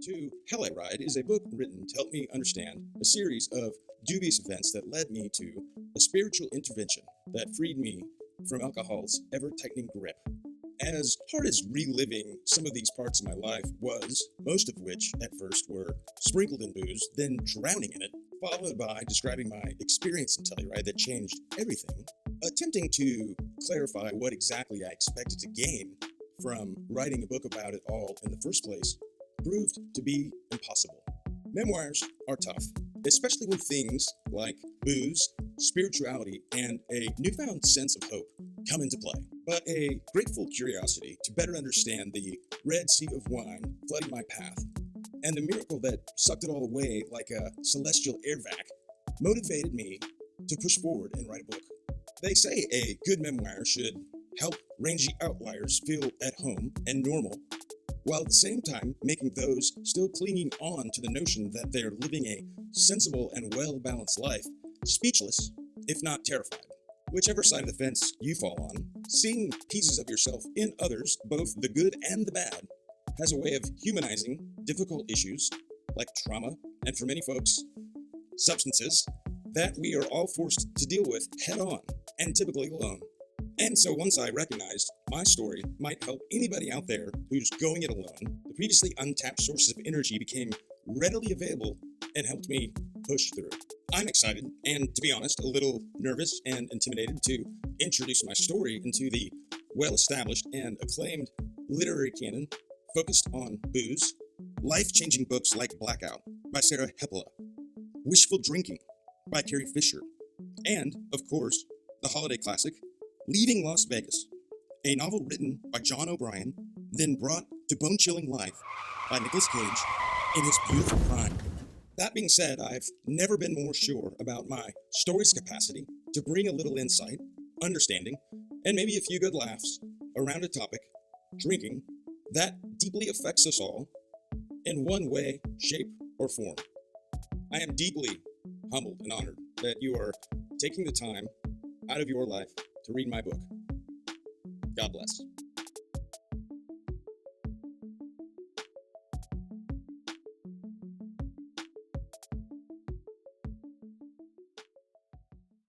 To Hell I Ride is a book written to help me understand a series of dubious events that led me to a spiritual intervention that freed me from alcohol's ever tightening grip. As hard as reliving some of these parts of my life was, most of which at first were sprinkled in booze, then drowning in it, followed by describing my experience in Telluride that changed everything, attempting to clarify what exactly I expected to gain from writing a book about it all in the first place proved to be impossible. Memoirs are tough, especially when things like booze, spirituality, and a newfound sense of hope come into play. But a grateful curiosity to better understand the red sea of wine flooding my path, and the miracle that sucked it all away like a celestial air vac, motivated me to push forward and write a book. They say a good memoir should help rangy outliers feel at home and normal, while at the same time making those still clinging on to the notion that they're living a sensible and well-balanced life speechless, if not terrified. Whichever side of the fence you fall on, seeing pieces of yourself in others, both the good and the bad, has a way of humanizing difficult issues like trauma, and for many folks, substances, that we are all forced to deal with head on and typically alone. And so once I recognized my story might help anybody out there who's going it alone, the previously untapped sources of energy became readily available and helped me push through. I'm excited and, to be honest, a little nervous and intimidated to introduce my story into the well-established and acclaimed literary canon focused on booze, life-changing books like Blackout by Sarah Hepola, Wishful Drinking by Carrie Fisher, and, of course, the holiday classic, Leaving Las Vegas, a novel written by John O'Brien, then brought to bone-chilling life by Nicolas Cage in his beautiful prime. That being said, I've never been more sure about my story's capacity to bring a little insight, understanding, and maybe a few good laughs around a topic, drinking, that deeply affects us all in one way, shape, or form. I am deeply humbled and honored that you are taking the time out of your life to read my book. God bless.